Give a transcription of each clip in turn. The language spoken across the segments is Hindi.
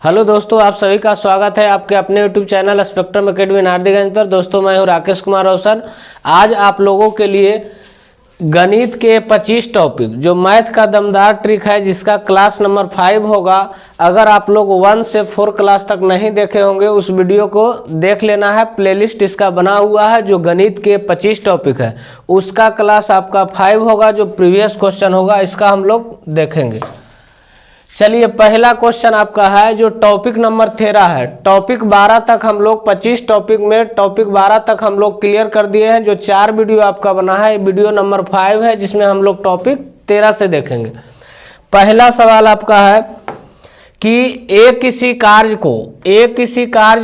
हेलो दोस्तों, आप सभी का स्वागत है आपके अपने YouTube channel spectrum academy Nardiganj पर। दोस्तों मैं हूं राकेश कुमार रोशन। आज आप लोगों के लिए गणित के 25 टॉपिक जो मैथ का दमदार ट्रिक है, जिसका क्लास नंबर 5 होगा। अगर आप लोग 1 से 4 क्लास तक नहीं देखे होंगे, उस वीडियो को देख लेना है। प्लेलिस्ट इसका बना हुआ है। जो गणित के 25 टॉपिक है उसका क्लास आपका 5 होगा। जो प्रीवियस क्वेश्चन होगा इसका हम लोग देखेंगे। चलिए, पहला क्वेश्चन आपका है जो टॉपिक नंबर 13 है। टॉपिक 12 तक हम लोग 25 टॉपिक में टॉपिक 12 तक हम लोग क्लियर कर दिए हैं। जो 4 वीडियो आपका बना है, वीडियो नंबर 5 है, जिसमें हम लोग टॉपिक 13 से देखेंगे। पहला सवाल आपका है कि ए किसी कार्य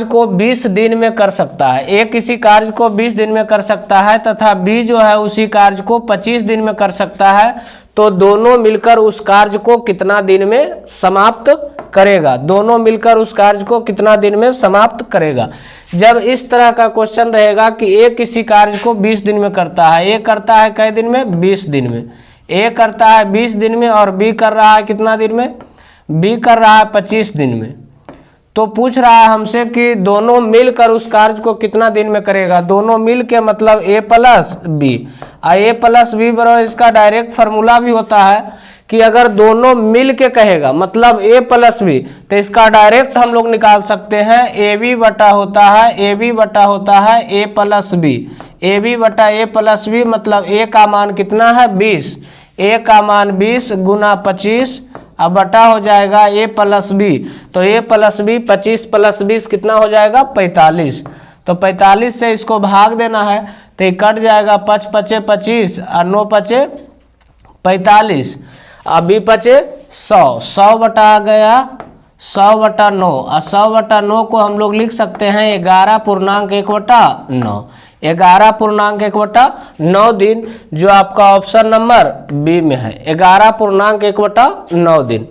को 20 दिन में कर सकता है। ए किसी कार्य को 20 दिन में कर सकता है तथा बी जो है उसी कार्य को 25 दिन में कर सकता है, तो दोनों मिलकर उस कार्य को कितना दिन में समाप्त करेगा? दोनों मिलकर उस कार्य को कितना दिन में समाप्त करेगा? जब इस तरह का क्वेश्चन रहेगा कि ए किसी कार्य को 20 दिन में करता है, ए करता है कई दिन में? 20 दिन में। ए करता है 20 दिन में और बी कर रहा है कितना दिन में? बी कर रहा है 25 दिन में। तो पूछ रहा है हमसे कि दोनों मिलकर उस कार्य को कितना दिन में करेगा। दोनों मिल के मतलब A plus B. A plus B बराबर, इसका डायरेक्ट फार्मूला भी होता है कि अगर दोनों मिल के कहेगा मतलब ए प्लस बी, तो इसका डायरेक्ट हम लोग निकाल सकते हैं। ए बी बटा होता है ए प्लस बी। ए बी बटा ए प्लस बी मतलब ए का मान कितना है? 20। ए का मान 20 गुना 25, अब बटा हो जाएगा ए प्लस बी। तो ए प्लस बी 25 प्लस 20 कितना हो जाएगा? 45। तो 45 से इसको भाग देना है, तो ये कट जाएगा। 5 पचे 25 और 9 पचे 45, अब बी पचे 100। 100 बटा आ गया 100 बटा 9, और 100 बटा 9 को हम लोग लिख सकते हैं 11.1/9। 11.1/9 दिन, जो आपका ऑप्शन नंबर बी में है। 11.1/9 दिन।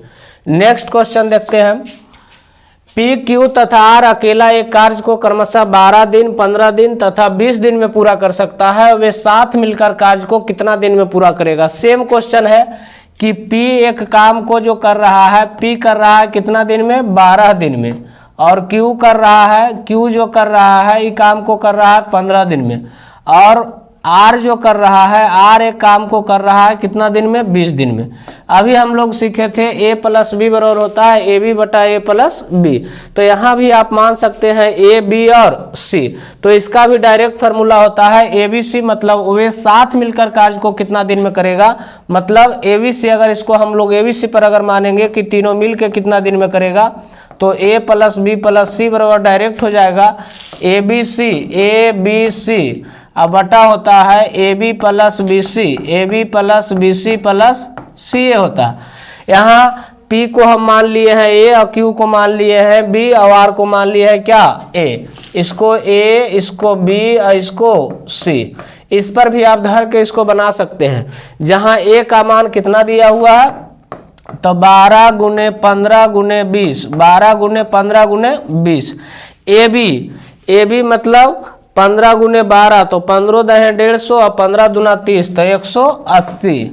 नेक्स्ट क्वेश्चन देखते हैं। पी, क्यू तथा आर अकेला एक कार्य को क्रमशः 12 दिन, 15 दिन तथा 20 दिन में पूरा कर सकता है। वे साथ मिलकर कार्य को कितना दिन में पूरा करेगा? सेम क्वेश्चन है कि पी एक काम को जो कर रहा है, पी कर रहा है कितना दिन में? 12 दिन में। और क्यू कर रहा है, क्यू जो कर रहा है ये काम को कर रहा है 15 दिन में। और आर जो कर रहा है, आर एक काम को कर रहा है कितना दिन में? 20 दिन में। अभी हम लोग सीखे थे ए प्लस बी बराबर होता है ए बी बटा ए प्लस बी। तो यहाँ भी आप मान सकते हैं ए बी और सी। तो इसका भी डायरेक्ट फार्मूला होता है ए बी सी, मतलब वे साथ मिलकर कार्य को कितना दिन में करेगा। मतलब ए बी सी, अगर इसको हम लोग ए बी सी पर अगर मानेंगे कि तीनों मिल के कितना दिन में करेगा, तो ए प्लस बी प्लस सी बराबर डायरेक्ट हो जाएगा ए बी सी। अब बटा होता है A B plus B C plus C A होता है। यहाँ पी को हम मान लिए हैं ए, और क्यू को मान लिए हैं बी, और आर को मान लिए हैं क्या? ए। इसको ए, इसको बी और इसको सी। इस पर भी आप धर के इसको बना सकते हैं। जहाँ ए का मान कितना दिया हुआ है, तो 12 गुने 15 गुने 20, 12 गुने 15 गुने 20। ए बी मतलब 15 गुने 12, तो 15 दहे 150 और 15 दूना 30, तो 180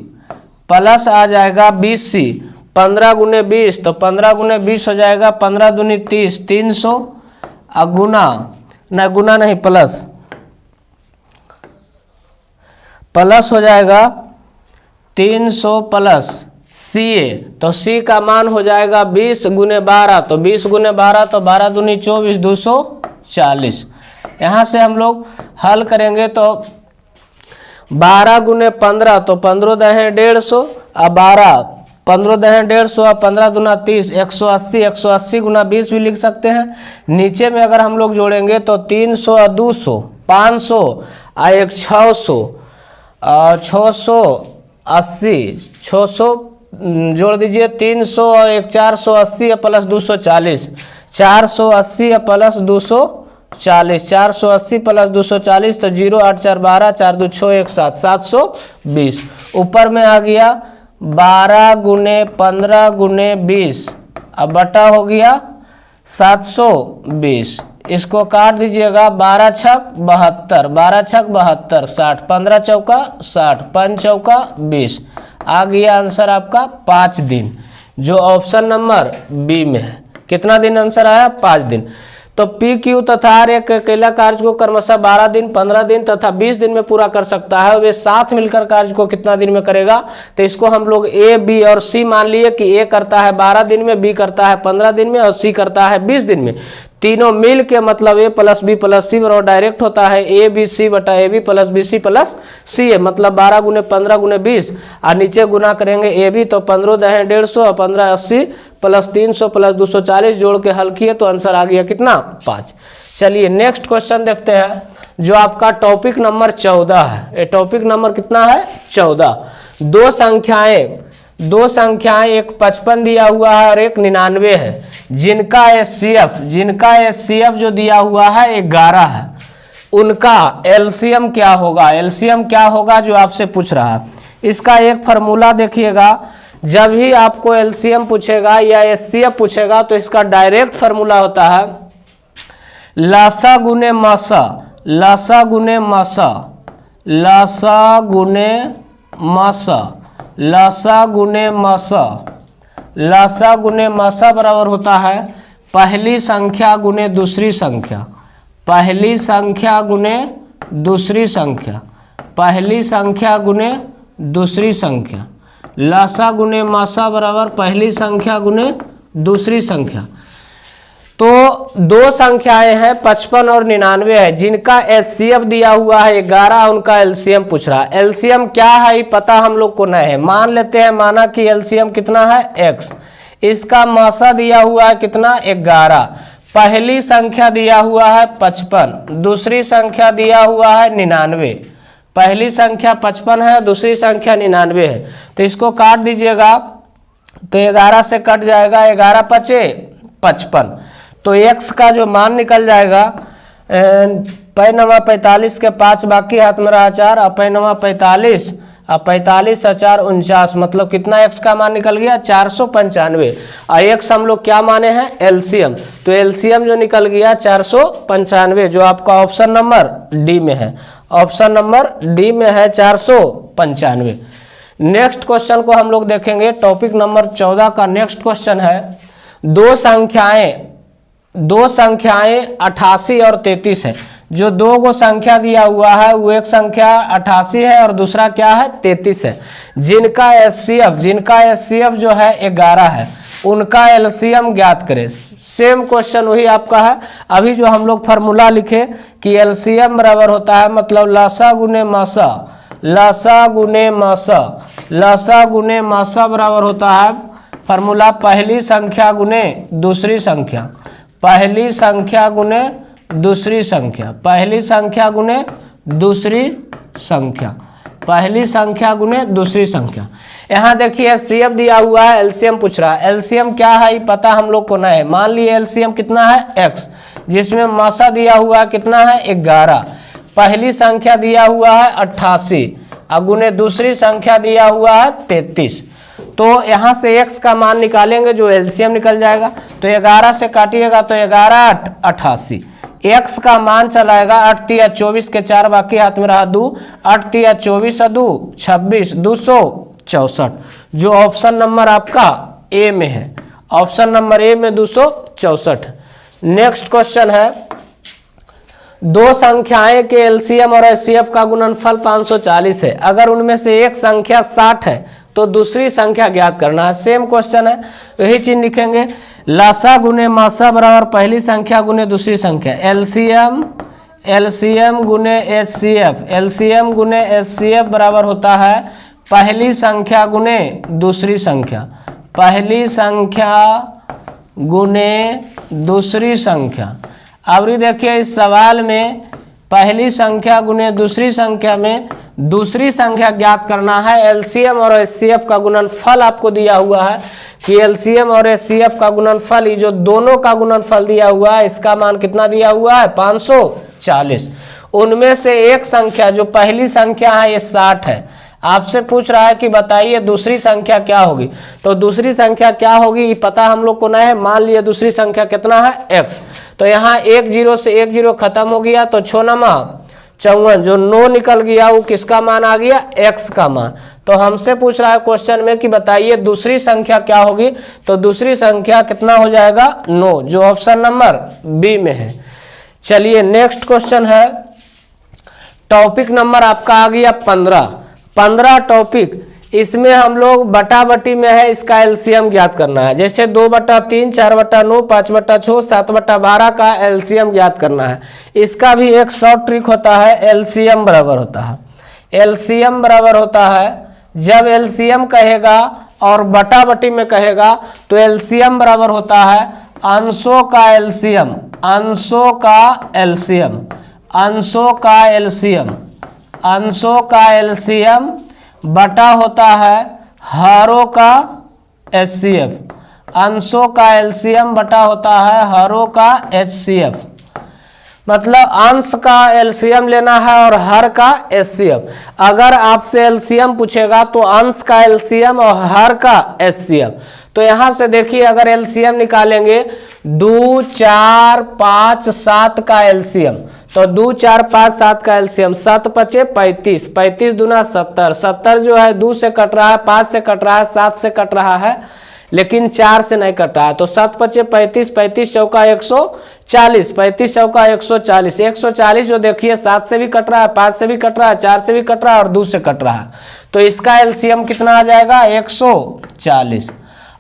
प्लस आ जाएगा 20C। 15 गुने 20, तो 15 गुने 20 हो जाएगा 15 दूनी 30, 300 और गुना नहीं प्लस हो जाएगा 300 प्लस सी ए। तो सी का मान हो जाएगा 20 गुने 12, तो 20 गुने 12 तो 12 दूनी 24, 240। यहाँ से हम लोग हल करेंगे तो 12 गुने 15, तो 15 दहे 150 और 15 दहे 150 और 15 दूना 30, 180 गुना 20 भी लिख सकते हैं। नीचे में अगर हम लोग जोड़ेंगे तो 300 और 200 500 और एक 600 और 680 जोड़ दीजिए 300 और एक 480 प्लस 240, 480 प्लस 240, 480 प्लस 240, तो 0 8 4 12, 4 2 6 1 7, 720। ऊपर में आ गया 12 गुने 15 गुने 20, अब बटा हो गया 720। इसको काट दीजिएगा, 12 छक 72, 12 छक 72, 60, 15 चौका 60, 5 चौका 20। आ गया आंसर आपका 5 दिन, जो ऑप्शन नंबर बी में है। कितना दिन आंसर आया? 5 दिन। तो पी क्यू तथा आर एक अकेला कार्य को क्रमशः 12 दिन, 15 दिन तथा 20 दिन में पूरा कर सकता है। वे साथ मिलकर कार्य को कितना दिन में करेगा? तो इसको हम लोग ए, बी और सी मान लिए कि ए करता है 12 दिन में, बी करता है 15 दिन में और सी करता है 20 दिन में। तीनों मिल के मतलब A plus B plus C बराबर डायरेक्ट होता है ए बी सी बटा A B plus B C plus C A, मतलब 12 गुने 15 गुने 20 और नीचे गुना करेंगे ए बी, तो 15 दहें 150 और 15 80 प्लस 300 प्लस 240 जोड़ के हल किए तो आंसर आ गया कितना? 5। चलिए नेक्स्ट क्वेश्चन देखते हैं जो आपका टॉपिक नंबर 14 है। ये टॉपिक नंबर कितना है? 14। दो संख्याएं एक 55 दिया हुआ है और एक 99 है, जिनका एचसीएफ जो दिया हुआ है 11 है, उनका एलसीएम क्या होगा? एलसीएम क्या होगा जो आपसे पूछ रहा है। इसका एक फार्मूला देखिएगा, जब भी आपको एलसीएम पूछेगा या एचसीएफ पूछेगा तो इसका डायरेक्ट फार्मूला होता है लासा गुने मासा, लासा गुने मासा, लासा गुने मासा, लासा गुने मासा, लासा गुने मासा बराबर होता है पहली संख्या गुने दूसरी संख्या, पहली संख्या गुने दूसरी संख्या, पहली संख्या गुने दूसरी संख्या। लासा गुने मासा बराबर पहली संख्या गुने दूसरी संख्या। तो दो संख्याएं हैं 55 और 99 है, जिनका एचसीएफ दिया हुआ है 11, उनका एलसीएम पूछ रहा है। एलसीएम क्या है पता हम लोग को नहीं है, मान लेते हैं माना कि एलसीएम कितना है? x। इसका मासा दिया हुआ है कितना? 11। पहली संख्या दिया हुआ है 55, दूसरी संख्या दिया हुआ है 99। पहली संख्या 55 है, दूसरी संख्या 99 है, तो इसको काट दीजिएगा तो 11 से कट जाएगा, 11 पचे 55, तो x का जो मान निकल जाएगा 45 के 5 बाकी हाथ में रहा 4, और 45 और 45 और 4 49, मतलब कितना x का मान निकल गया? 495। और x हम लोग क्या माने हैं? एलसीएम। तो एलसीएम जो निकल गया 495, जो आपका ऑप्शन नंबर डी में है, ऑप्शन नंबर डी में है 495। नेक्स्ट क्वेश्चन को हम लोग देखेंगे, टॉपिक नंबर 14 का नेक्स्ट क्वेश्चन है दो संख्याएं 88 और 33 है। जो दो गो संख्या दिया हुआ है वो एक संख्या 88 है और दूसरा क्या है? 33 है, जिनका एचसीएफ जो है 11 है, उनका एलसीएम ज्ञात करें। सेम क्वेश्चन वही आपका है। अभी जो हम लोग फार्मूला लिखे कि एलसीएम बराबर होता है मतलब लासा गुने मासा, लासा गुने मासा, लासा गुने मासा बराबर होता है फार्मूला पहली संख्या गुने दूसरी संख्या, पहली संख्या गुने दूसरी संख्या, पहली संख्या गुने दूसरी संख्या, पहली संख्या गुने दूसरी संख्या। यहाँ देखिए एचसीएफ दिया हुआ है, एलसीएम पूछ रहा है। एलसीएम क्या है पता हम लोग को नहीं है, मान लिए एलसीएम कितना है? x, जिसमें मासा दिया हुआ है कितना है? 11। पहली संख्या दिया हुआ है 88 और गुने दूसरी संख्या दिया हुआ है 33। तो यहाँ से x का मान निकालेंगे जो एलसीएम निकल जाएगा, तो 11 से काटिएगा तो 11 8 88, x का मान चलाएगा 8 या 24 के 4 बाकी हाथ में रहा 2, 8 या 24 और 2 26, 264, जो ऑप्शन नंबर आपका ए में है, ऑप्शन नंबर ए में 264। नेक्स्ट क्वेश्चन है दो संख्याएं के एलसीएम और एचसीएफ का गुणनफल 540 है, अगर उनमें से एक संख्या 60 है तो दूसरी संख्या ज्ञात करना है। सेम क्वेश्चन है, यही चीज लिखेंगे लासा गुने मासा बराबर पहली संख्या गुने दूसरी संख्या, एलसीएम गुने एचसीएफ, एलसीएम गुने एचसीएफ बराबर होता है पहली संख्या गुने दूसरी संख्या, पहली संख्या गुने दूसरी संख्या। अब देखिए इस सवाल में पहली संख्या गुने दूसरी संख्या में दूसरी संख्या ज्ञात करना है। एलसीएम और एचसीएफ का गुणनफल आपको दिया हुआ है कि एलसीएम और एचसीएफ का गुणनफल, ये जो दोनों का गुणनफल दिया हुआ है इसका मान कितना दिया हुआ है? 540। उनमें से एक संख्या जो पहली संख्या है ये 60 है, आपसे पूछ रहा है कि बताइए दूसरी संख्या क्या होगी। तो दूसरी संख्या क्या होगी पता हम लोग को नहीं है, मान लिया दूसरी संख्या कितना है? x। तो यहाँ 1 0 से 1 0 खत्म हो गया, तो 6 नमा 54, जो 9 निकल गया वो किसका मान आ गया, x का मान। तो हमसे पूछ रहा है क्वेश्चन में कि बताइए दूसरी संख्या क्या होगी, तो दूसरी संख्या कितना हो जाएगा 9, जो ऑप्शन नंबर बी में है। चलिए नेक्स्ट क्वेश्चन है, टॉपिक नंबर आपका आ गया 15 टॉपिक। इसमें हम लोग बटा बटी में है, इसका एलसीएम ज्ञात करना है। जैसे 2/3, 4/9, 5/6, 7/12 का एलसीएम ज्ञात करना है। इसका भी एक शॉर्ट ट्रिक होता है, एलसीएम बराबर होता है। एलसीएम बराबर होता है, जब एलसीएम कहेगा और बटा बटी में कहेगा तो एलसीएम बराबर होता है अंशों का एलसीएम, अंशों का एलसीएम, अंशों का एलसीएम, अंशों का एलसीएम बटा होता है हरों का एचसीएफ, अंशों का एलसीएम बटा होता है हरों का एचसीएफ। मतलब अंश का एलसीएम लेना है और हर का एचसीएफ। अगर आपसे एलसीएम पूछेगा तो अंश का एलसीएम और हर का एचसीएफ। तो यहां से देखिए, अगर एलसीएम निकालेंगे 2, 4, 5, 7 का एलसीएम, तो 2, 4, 5, 7 का एलसीएम 7 × 5 = 35, 35 दूना 70, 70 जो है 2 से कट रहा है, 5 से कट रहा है, 7 से कट रहा है, लेकिन 4 से नहीं कट रहा है। तो 7 × 35, 35 चौका 140, 35 चौका 140, 140 जो देखिए 7 से भी कट रहा है, 5 से भी कट रहा है, 4 से भी कट रहा है और 2 से कट रहा है। तो इसका एलसीएम कितना आ जाएगा 140।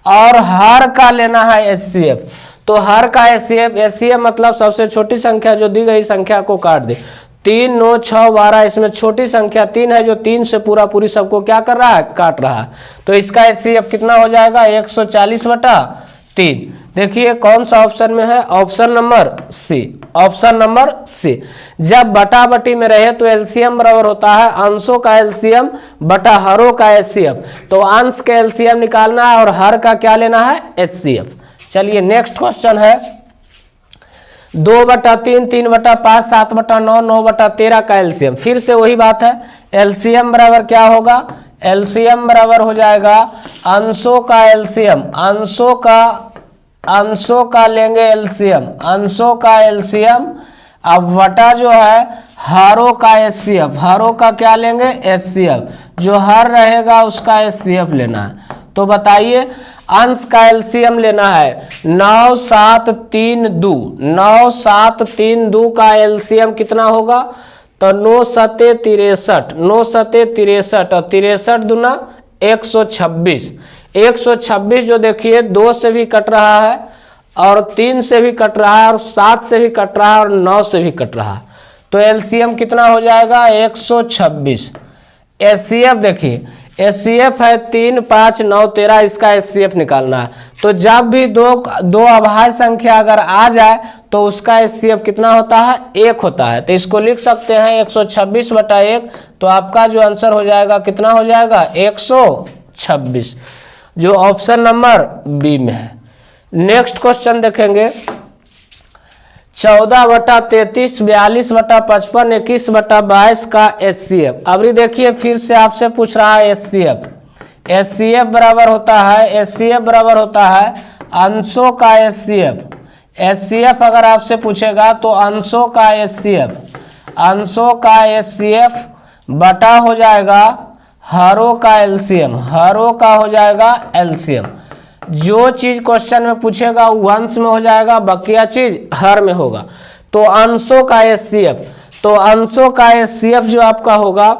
और हर का लेना है एचसीएफ, तो हर का एचसीएफ, एचसीएफ मतलब सबसे छोटी संख्या जो दी गई संख्या को काट दे। 3, 9, 6, 12, इसमें छोटी संख्या 3 है, जो 3 से पूरी सबको क्या कर रहा है, काट रहा है। तो इसका एचसीएफ कितना हो जाएगा 140/3। देखिए कौन सा ऑप्शन में है, option number C, option number C. जब बटा बटी में रहे तो एलसीएम बराबर होता है अंशों का एलसीएम बटा हरों का एचसीएफ। तो अंश का एलसीएम निकालना है और हर का क्या लेना है, एचसीएफ। चलिए नेक्स्ट क्वेश्चन है, 2/3, 3/5, 7/9, 9/13 का एलसीएम। फिर से वही बात है, एलसीएम बराबर क्या होगा, एलसीएम बराबर हो जाएगा अंशों का एलसीएम, अंशों का लेंगे एलसीएम, अंशों का एलसीएम, अब बटा जो है हरों का एचसीएफ, हरों का क्या लेंगे एचसीएफ, जो हर रहेगा उसका एचसीएफ लेना है। तो बताइए अंश का एलसीएम लेना है 9, 7, 3, 2, 9, 7, 3, 2 का एलसीएम कितना होगा, तो 9 7 63, 9 7 63 और 63 दूना 126, 126 जो देखिए 2 से भी कट रहा है और 3 से भी कट रहा है और 7 से भी कट रहा है और 9 से भी कट रहा है। तो एलसीएम कितना हो जाएगा 126। एचसीएफ देखिए, एचसीएफ है 3, 5, 9, 13, इसका एचसीएफ निकालना है। तो जब भी दो अभाज्य संख्या अगर आ जाए तो उसका एचसीएफ कितना होता है 1 होता है। तो इसको लिख सकते हैं 126/1। तो आपका जो आंसर हो जाएगा कितना हो जाएगा 126, जो ऑप्शन नंबर बी में है। नेक्स्ट क्वेश्चन देखेंगे, 14/33, 42/55, 21/22 का एचसीएफ। अभी देखिए फिर से आपसे पूछ रहा है एचसीएफ। एचसीएफ बराबर होता है, एचसीएफ बराबर होता है अंशों का एचसीएफ। एचसीएफ अगर आपसे पूछेगा तो अंशों का एचसीएफ, अंशों का एचसीएफ बटा हो जाएगा हरों का एलसीएम, हरों का हो जाएगा एलसीएम। जो चीज क्वेश्चन में पूछेगा वो अंश में हो जाएगा, बकिया चीज हर में होगा। तो अंशों का एचसीएफ, तो अंशों का एचसीएफ जो आपका होगा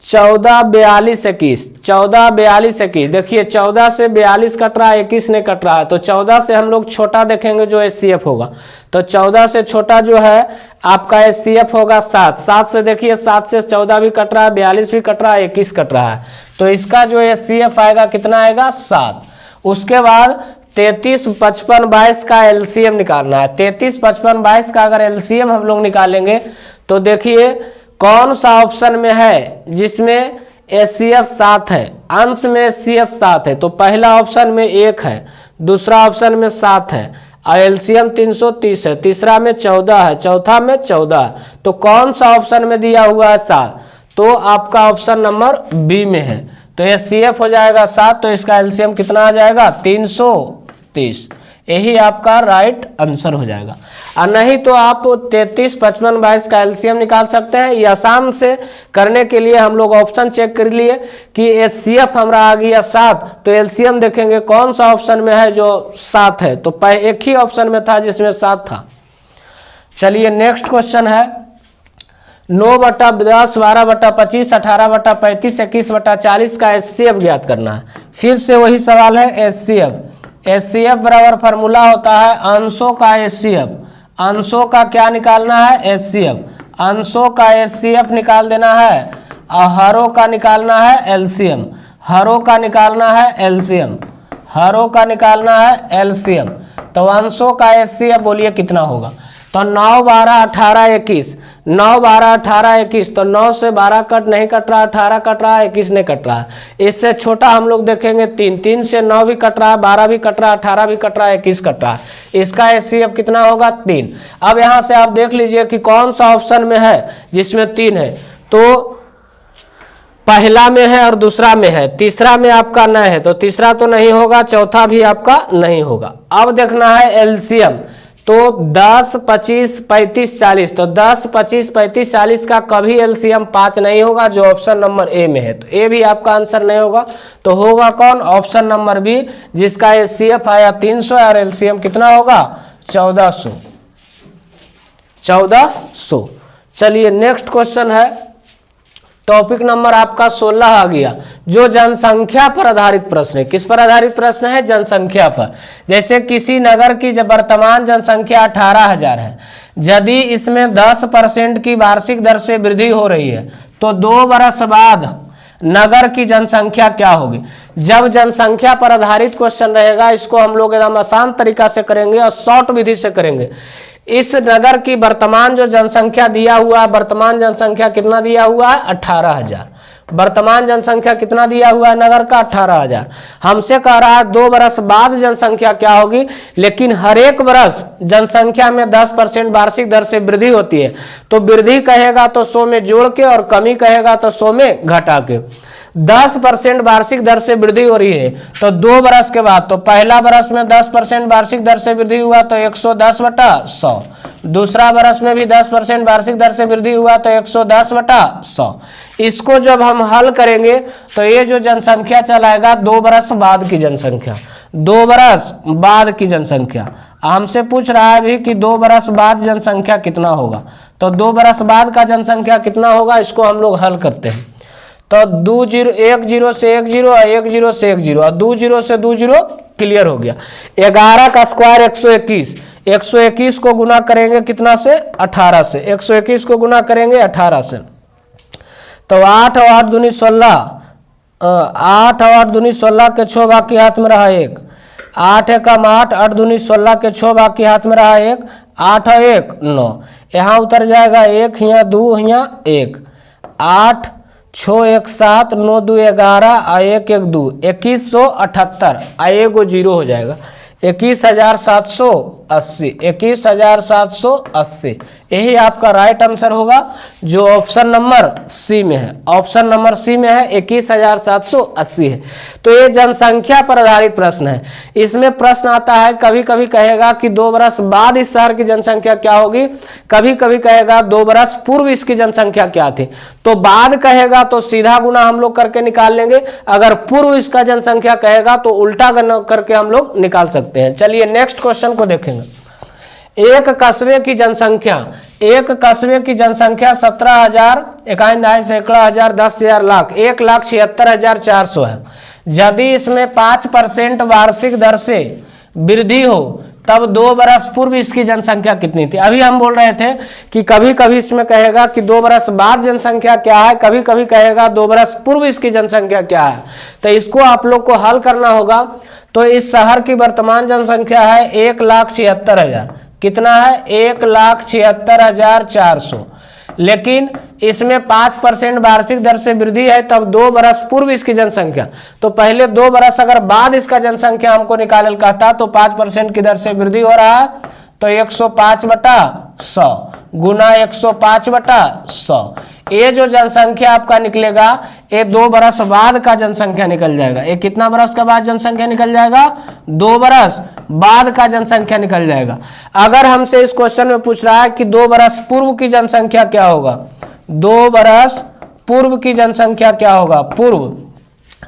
14, 42, 21, 14, 42, 21। देखिए 14 से 42 कट रहा है, 21 ने कट रहा है, तो 14 से हम लोग छोटा देखेंगे जो एचसीएफ होगा। तो 14 से छोटा जो है आपका एचसीएफ होगा 7, 7 से देखिए 7 से 14 भी कट रहा है, 42 भी कट रहा है, 21 कट रहा है। तो इसका जो एचसीएफ आएगा कितना आएगा 7। उसके बाद 33, 55, 22 का एलसीएम निकालना है। 33, 55, 22 का अगर एलसीएम हम लोग निकालेंगे तो देखिए कौन सा ऑप्शन में है जिसमें एचसीएफ 7 है, अंश में एचसीएफ 7 है। तो पहला ऑप्शन में 1 है, दूसरा ऑप्शन में 7 है और एलसीएम 330 है, तीसरा में 14 है, चौथा में 14 है। तो कौन सा ऑप्शन में दिया हुआ है 7, तो आपका ऑप्शन नंबर बी में है। तो एचसीएफ हो जाएगा 7, तो इसका एलसीएम कितना आ जाएगा 330। यही आपका राइट आंसर हो जाएगा। और नहीं तो आप 33, 55, 22 का एलसीएम निकाल सकते हैं। ये आसान से करने के लिए हम लोग ऑप्शन चेक कर लिए कि एचसीएफ हमारा आ गया 7, तो एलसीएम देखेंगे कौन सा ऑप्शन में है जो 7 है, तो एक ही ऑप्शन में था जिसमें 7 था। चलिए नेक्स्ट क्वेश्चन है 9/10, 12/25, 18/35, 21/40 का एचसीएफ ज्ञात करना है। फिर से वही सवाल है एचसीएफ। एचसीएफ बराबर फार्मूला होता है अंशों का एचसीएफ। अंशों का क्या निकालना है? एचसीएफ। अंशों का एचसीएफ निकाल देना है और हरों का निकालना है एलसीएम। हरों का निकालना है एलसीएम। हरों का निकालना है एलसीएम। तो अंशों का एचसीएफ बोलिए कितना होगा? तो 9, 12, 18, 21। 9, 12, 18, 21। तो 9 से 12 कट नहीं कट रहा, 18 कट रहा है, 21 नहीं कट रहा है। इससे छोटा हम लोग देखेंगे 3। 3 से 9 भी कट रहा है, 12 भी कट रहा है, 18 भी कट रहा है, 21 कट रहा है। इसका एचसीएफ कितना होगा? 3। अब यहाँ से आप देख लीजिए कि कौन सा ऑप्शन में है जिसमें 3 है। तो पहला में है और दूसरा में है, तीसरा में आपका न है, तो तीसरा तो नहीं होगा, चौथा भी आपका नहीं होगा। अब देखना है एलसीएम। तो 10, 25, 35, 40। तो 10, 25, 35, 40 का कभी एलसीएम 5 नहीं होगा, जो ऑप्शन नंबर ए में है। तो ए भी आपका आंसर नहीं होगा। तो होगा कौन? ऑप्शन नंबर बी, जिसका एचसीएफ आया 300 और एलसीएम कितना होगा? 1400। 1400। चलिए नेक्स्ट क्वेश्चन है टॉपिक नंबर आपका 16 आ गया, जो जनसंख्या पर आधारित प्रश्न है। किस पर आधारित प्रश्न है? जनसंख्या पर। जैसे किसी नगर की वर्तमान जनसंख्या 18,000 है, यदि इसमें 10% की वार्षिक दर से वृद्धि हो रही है तो 2 वर्ष बाद नगर की जनसंख्या क्या होगी? जब जनसंख्या पर आधारित क्वेश्चन रहेगा, इसको हम लोग एकदम आसान तरीका से करेंगे और शॉर्ट विधि से करेंगे। इस नगर की वर्तमान जो जनसंख्या दिया हुआ है, वर्तमान जनसंख्या कितना दिया हुआ है? 18,000। वर्तमान जनसंख्या कितना दिया हुआ है नगर का? 18,000। हमसे कह रहा है 2 वर्ष बाद जनसंख्या क्या होगी, लेकिन हर एक वर्ष जनसंख्या में 10% वार्षिक दर से वृद्धि होती है। तो वृद्धि कहेगा तो 100 में जोड़ के और कमी कहेगा तो 100 में घटा के। 10% वार्षिक दर से वृद्धि हो रही है तो 2 वर्ष के बाद, तो पहला वर्ष में 10% वार्षिक दर से वृद्धि हुआ तो 110/100। दूसरा वर्ष में भी 10% वार्षिक दर से वृद्धि हुआ तो 110/100। इसको जब हम हल करेंगे तो ये जो जनसंख्या चलाएगा 2 वर्ष बाद की जनसंख्या। 2 वर्ष बाद की जनसंख्या हमसे पूछ रहा है भी कि 2 वर्ष बाद जनसंख्या कितना होगा। तो 2 वर्ष बाद का जनसंख्या कितना होगा, इसको हम लोग हल करते हैं। तो 2 0 1 0 से 1 0 और 1 0 से 1 0 और 2 0 से 2 0 क्लियर हो गया। 11 का स्क्वायर 121। 121 को गुना करेंगे कितना से? 18 से। 121 को गुना करेंगे 18 से। तो 8 और 8 दूनी 16। 8 और 8 दूनी 16 के 6 बाकी हाथ में रहा 1। 8 एकम 8, 8 दूनी 16 के 6 बाकी हाथ में रहा 1। 8 और 1 9, यहाँ उतर जाएगा 1, यहाँ 2, यहाँ 1। 8 6 1 7, 9 2 11 और 1 1 2, 2178 और एगो 0 हो जाएगा। 21,780। 21,780 यही आपका राइट आंसर होगा, जो ऑप्शन नंबर सी में है। ऑप्शन नंबर सी में है 21,780 है। तो ये जनसंख्या पर आधारित प्रश्न है। इसमें प्रश्न आता है, कभी कभी कहेगा कि 2 वर्ष बाद इस शहर की जनसंख्या क्या होगी, कभी कभी कहेगा 2 वर्ष पूर्व इसकी जनसंख्या क्या थी। तो बाद कहेगा तो सीधा गुना हम लोग करके निकाल लेंगे, अगर पूर्व इसका जनसंख्या कहेगा तो उल्टा करके हम लोग निकाल सकते हैं। चलिए नेक्स्ट क्वेश्चन को देखेंगे। एक कस्बे की जनसंख्या, एक कस्बे की जनसंख्या 17,000, 51 सैकड़ा हजार 10,000 लाख 1,76,400 है। यदि इसमें 5% वार्षिक दर से वृद्धि हो तब 2 वर्ष पूर्व इसकी जनसंख्या कितनी थी। अभी हम बोल रहे थे कि कभी कभी इसमें कहेगा कि 2 वर्ष बाद जनसंख्या क्या है, कभी कभी कहेगा 2 वर्ष पूर्व इसकी जनसंख्या क्या है। तो इसको आप लोग को हल करना होगा। तो इस शहर की वर्तमान जनसंख्या है 1,76,000। कितना है? 1,76,400। लेकिन इसमें 5% वार्षिक दर से वृद्धि है, तब 2 वर्ष पूर्व इसकी जनसंख्या। तो पहले 2 वर्ष अगर बाद इसका जनसंख्या हमको निकालने कहता तो 5% की दर से वृद्धि हो रहा है, तो 105/100 गुना 105/100। ये जो जनसंख्या आपका निकलेगा ये 2 बरस बाद का जनसंख्या निकल जाएगा। ये कितना बरस के बाद जनसंख्या निकल जाएगा? 2 बरस बाद का जनसंख्या निकल जाएगा। अगर हमसे इस क्वेश्चन में पूछ रहा है कि 2 बरस पूर्व की जनसंख्या क्या होगा, 2 बरस पूर्व की जनसंख्या क्या होगा, पूर्व,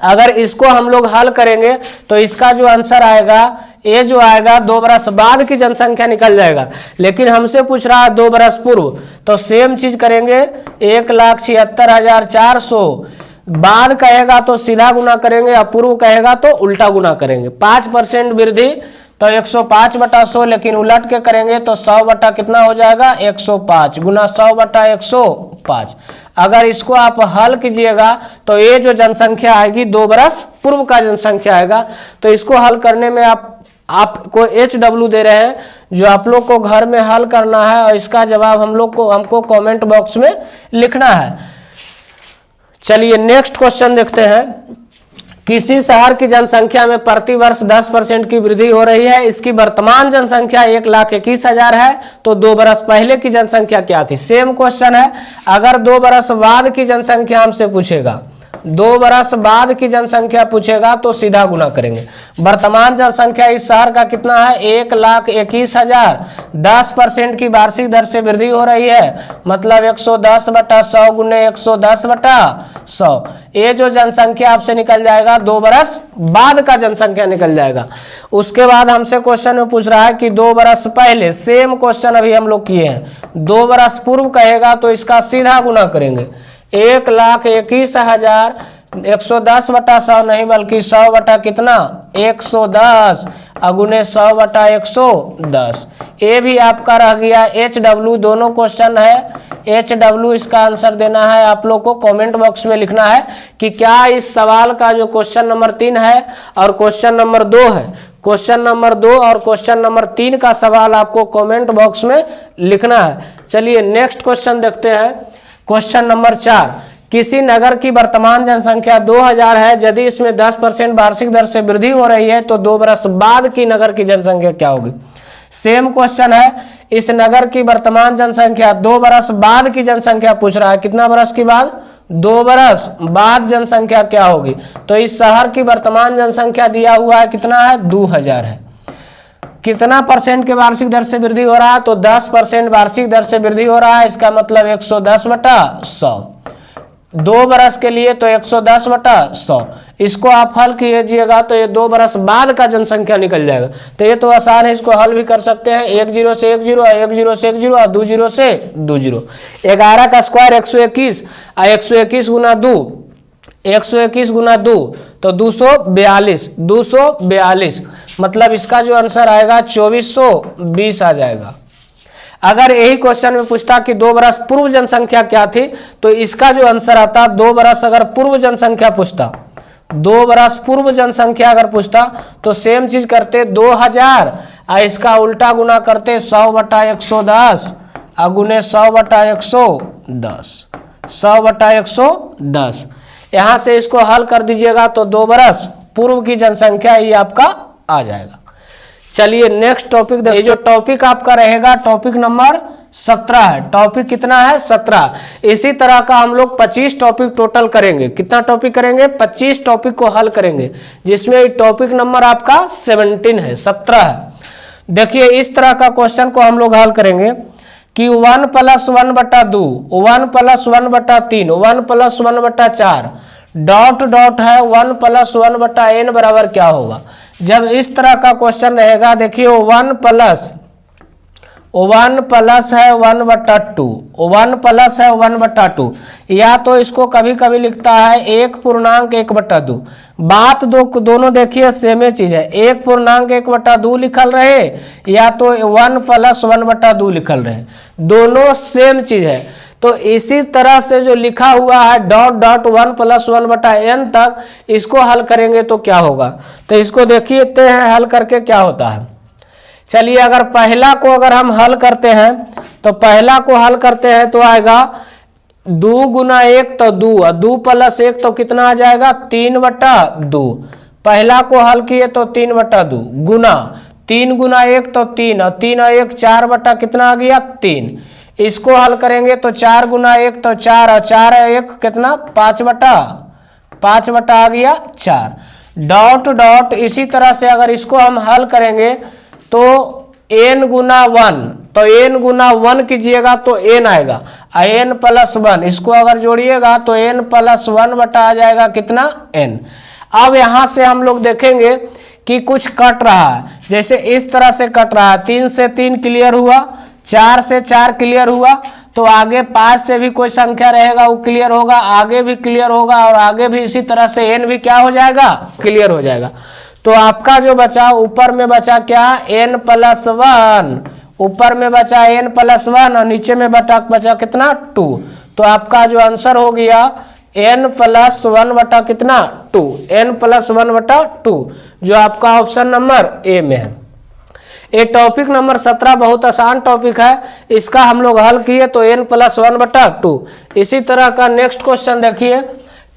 अगर इसको हम लोग हल करेंगे तो इसका जो आंसर आएगा, ये जो आएगा 2 बरस बाद की जनसंख्या निकल जाएगा। लेकिन हमसे पूछ रहा है 2 बरस पूर्व, तो सेम चीज करेंगे, 1,76,400 बाद कहेगा तो सीधा गुना करेंगे, या पूर्व कहेगा तो उल्टा गुना करेंगे। 5% वृद्धि तो 105/100, लेकिन उलट के करेंगे तो 100 बटा कितना हो जाएगा, 105 गुना 100 बटा 105। अगर इसको आप हल कीजिएगा तो ये जो जनसंख्या आएगी 2 बरस पूर्व का जनसंख्या आएगा। तो इसको हल करने में आपको HW दे रहे हैं, जो आप लोग को घर में हल करना है, और इसका जवाब हमको कमेंट बॉक्स में लिखना है। चलिए नेक्स्ट क्वेश्चन देखते हैं। किसी शहर की जनसंख्या में प्रति वर्ष 10% की वृद्धि हो रही है, इसकी वर्तमान जनसंख्या 1,21,000 है, तो 2 बरस पहले की जनसंख्या क्या थी? सेम क्वेश्चन है। अगर 2 बरस बाद की जनसंख्या हमसे पूछेगा, 2 बरस बाद की जनसंख्या पूछेगा तो सीधा गुना करेंगे। वर्तमान जनसंख्या इस शहर का कितना है? 1,21,000। 10% की वार्षिक दर से वृद्धि हो रही है, मतलब 110/100 गुने 110/100। ये जो जनसंख्या आपसे निकल जाएगा 2 बरस बाद का जनसंख्या निकल जाएगा। उसके बाद हमसे क्वेश्चन में पूछ रहा है कि 2 बरस पहले, सेम क्वेश्चन अभी हम लोग किए हैं। 2 बरस पूर्व कहेगा तो इसका सीधा गुना करेंगे। 1,21,000 110/100 नहीं, बल्कि 100 बटा कितना, 110 अगुने 100 बटा 110। ये भी आपका रह गया। HW दोनों क्वेश्चन है, HW इसका आंसर देना है। आप लोग को कमेंट बॉक्स में लिखना है कि क्या इस सवाल का जो क्वेश्चन नंबर 3 है और क्वेश्चन नंबर 2 है, क्वेश्चन नंबर 2 और क्वेश्चन नंबर 3 का सवाल आपको कमेंट बॉक्स में लिखना है। चलिए नेक्स्ट क्वेश्चन देखते हैं। क्वेश्चन नंबर 4, किसी नगर की वर्तमान जनसंख्या 2000 है, यदि इसमें 10% वार्षिक दर से वृद्धि हो रही है तो 2 बरस बाद की नगर की जनसंख्या क्या होगी? सेम क्वेश्चन है। इस नगर की वर्तमान जनसंख्या 2 बरस बाद की जनसंख्या पूछ रहा है। कितना बरस की बाद? 2 बरस बाद जनसंख्या क्या होगी? तो इस शहर की वर्तमान जनसंख्या दिया हुआ है, कितना है? 2000 है। कितना परसेंट के वार्षिक दर से वृद्धि हो रहा है? तो 10% वार्षिक दर से वृद्धि हो रहा है। इसका मतलब 110/100। 2 बरस के लिए तो 110/100। इसको आप हल कीजिएगा तो ये 2 बरस बाद का जनसंख्या निकल जाएगा। तो ये तो आसान है, इसको हल भी कर सकते हैं। 1 0 से 1 0, 1 0 से 1 0 और 2 0 से 2 0। 11 का स्क्वायर 121 और 121 गुना 2, 121 गुना 2 तो 242, 242 मतलब इसका जो आंसर आएगा 2420 आ जाएगा। अगर यही क्वेश्चन में पूछता कि 2 बरस पूर्व जनसंख्या क्या थी, तो इसका जो आंसर आता 2 बरस अगर पूर्व जनसंख्या पूछता, 2 बरस पूर्व जनसंख्या अगर पूछता तो सेम चीज करते 2000 और इसका उल्टा गुना करते 100/110 अगुने 100/110, 100/110। यहां से इसको हल कर दीजिएगा तो 2 बरस पूर्व की जनसंख्या ही आपका आ जाएगा। चलिए नेक्स्ट टॉपिक देखिए। जो टॉपिक आपका रहेगा टॉपिक नंबर 17 है। टॉपिक कितना है? 17। इसी तरह का हम लोग 25 टॉपिक टोटल करेंगे। कितना टॉपिक करेंगे? 25 टॉपिक को हल करेंगे, जिसमें टॉपिक नंबर आपका 17 है, 17 है। देखिए इस तरह का क्वेश्चन को हम लोग हल करेंगे कि 1 + 1/2, 1 + 1/3, 1 + 1/4 डॉट डॉट है 1 + 1/n बराबर क्या होगा? जब इस तरह का क्वेश्चन रहेगा, देखिए 1 प्लस है 1/2, 1 प्लस है 1/2, या तो इसको कभी कभी लिखता है 1.1/2। बात दोनों देखिए सेम चीज है, 1.1/2 लिखल रहे या तो 1 + 1/2 लिखल रहे, दोनों सेम चीज है। तो इसी तरह से जो लिखा हुआ है डॉट डॉट 1 + 1/n तक, इसको हल करेंगे तो क्या होगा? तो इसको देखिए हल करके क्या होता है। चलिए अगर पहला को अगर हम हल करते हैं तो पहला को हल करते हैं तो आएगा 2 गुना 1 तो 2 और 2 + 1 तो कितना आ जाएगा? 3/2। पहला को हल किए तो 3/2 गुना 3 गुना 1 तो 3 और 3 और 1 4 बटा कितना आ गया? 3। इसको हल करेंगे तो 4 गुना 1 तो 4 और 4 और 1 कितना? 5/2। 5 बटा आ गया 4, डॉट डॉट। इसी तरह से अगर इसको हम हल करेंगे तो n गुना 1, तो n गुना 1 कीजिएगा तो n आएगा, n प्लस 1 इसको अगर जोड़िएगा तो n प्लस 1 बटा आ जाएगा कितना n। अब यहां से हम लोग देखेंगे कि कुछ कट रहा है, जैसे इस तरह से कट रहा है, 3 से 3 क्लियर हुआ, 4 से 4 क्लियर हुआ, तो आगे 5 से भी कोई संख्या रहेगा वो क्लियर होगा, आगे भी क्लियर होगा और आगे भी इसी तरह से n भी क्या हो जाएगा, क्लियर हो जाएगा। तो आपका जो बचा ऊपर में बचा क्या, n प्लस 1, ऊपर में बचा n प्लस 1 और नीचे में बचा कितना 2। तो आपका जो आंसर हो गया n प्लस 1 बटा कितना 2, n प्लस 1 बटा 2, जो आपका ऑप्शन नंबर ए में है। ये टॉपिक नंबर 17 बहुत आसान टॉपिक है, इसका हम लोग हल किए तो n प्लस 1 बटा 2। इसी तरह का नेक्स्ट क्वेश्चन देखिए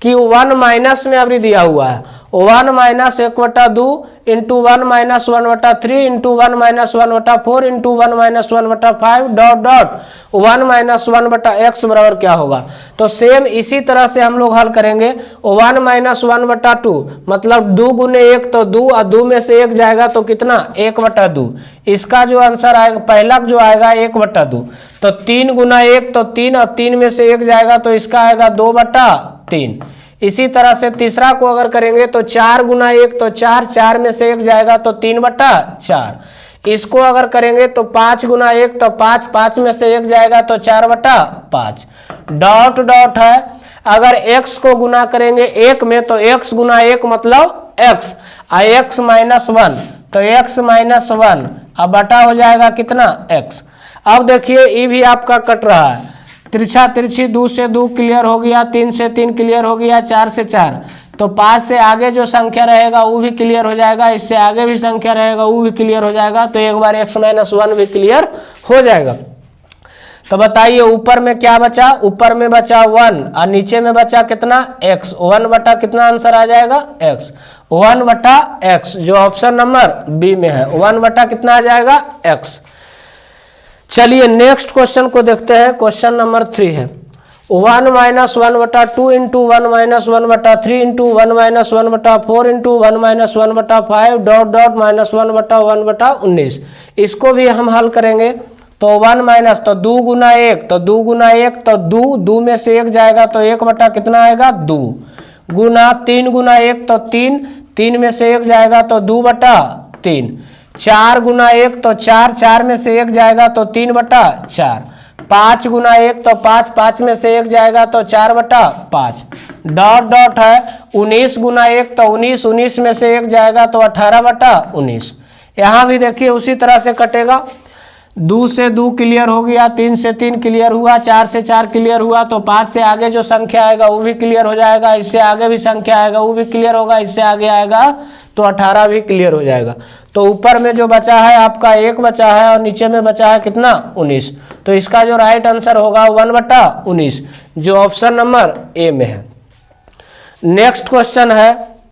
कि 1 माइनस में अभी दिया हुआ है 1 माइनस 1 बटा 2 इंटू 1 माइनस 1 बटा 3 इंटू 1 माइनस 1 बटा 4 इंटू 1 माइनस 1 बटा 5 डॉट डॉट 1 माइनस 1 बटा x बराबर क्या होगा। तो सेम इसी तरह से हम लोग हल करेंगे, 1 माइनस 1 बटा 2 मतलब 2 गुने 1 तो 2 और 2 में से 1 जाएगा तो कितना 1 बटा 2। इसका जो आंसर आएगा पहला जो आएगा 1 बटा 2, तो 3 गुना 1 तो 3 और 3 में से 1 जाएगा तो इसका आएगा 2 बटा 3। इसी तरह से तीसरा को अगर करेंगे तो 4 गुना 1 तो 4, 4 में से 1 जाएगा तो 3 बटा 4। इसको अगर करेंगे तो 5 गुना 1 तो 5, 5 में से 1 जाएगा तो 4 बटा 5। डॉट डॉट है, अगर x को गुना करेंगे 1 में तो x गुना 1 मतलब x, x माइनस 1 तो x माइनस 1 अब बटा हो जाएगा कितना x। अब देखिए ये भी आपका कट रहा है, तिरछा तिरछी 2 से 2 क्लियर हो गया, 3 से 3 क्लियर हो गया, 4 से 4, तो 5 से आगे जो संख्या रहेगा वो भी क्लियर हो जाएगा, इससे आगे भी संख्या रहेगा वो भी क्लियर हो जाएगा, तो एक बार x माइनस 1 भी क्लियर हो जाएगा। तो बताइए ऊपर में क्या बचा, ऊपर में बचा 1 और नीचे में बचा कितना x, 1 बटा कितना आंसर आ जाएगा x, 1 बटा x जो ऑप्शन नंबर बी में है, 1 बटा कितना आ जाएगा x। चलिए नेक्स्ट क्वेश्चन को देखते हैं, क्वेश्चन नंबर 3 है 1 माइनस 1 बटा 2 इंटू 1 माइनस 1 बटा 3 इंटू 1 माइनस 1 बटा 4 इंटू 1 माइनस 1 बटा 5 डॉट डॉट माइनस 1 बटा 1 बटा 19। इसको भी हम हल करेंगे तो 1 माइनस तो 2 गुना 1 तो 2 गुना 1 तो 2, 2 में से 1 जाएगा तो 1 बटा कितना आएगा 2, गुना 3 गुना 1 तो 3, 3 में से 1 जाएगा तो 2 बटा 3, 4 गुना 1 तो 4, 4 में से 1 जाएगा तो 3 बटा 4, 5 गुना 1 तो 5, 5 में से 1 जाएगा तो 4 बटा 5। डॉट डॉट है 19 गुना 1 तो 19, 19 में से 1 जाएगा तो 18 बटा 19। यहाँ भी देखिए उसी तरह से कटेगा, 2 से 2 क्लियर हो गया, 3 से 3 क्लियर हुआ, 4 से 4 क्लियर हुआ, तो 5 से आगे जो संख्या आएगा वो भी क्लियर हो जाएगा, इससे आगे भी संख्या आएगा वो भी क्लियर होगा, इससे आगे आएगा तो 18 भी क्लियर हो जाएगा। तो ऊपर में जो बचा है आपका 1 बचा है और नीचे में बचा है कितना 19, तो इसका जो राइट आंसर होगा 1 बटा 19 जो ऑप्शन नंबर ए में है। नेक्स्ट क्वेश्चन है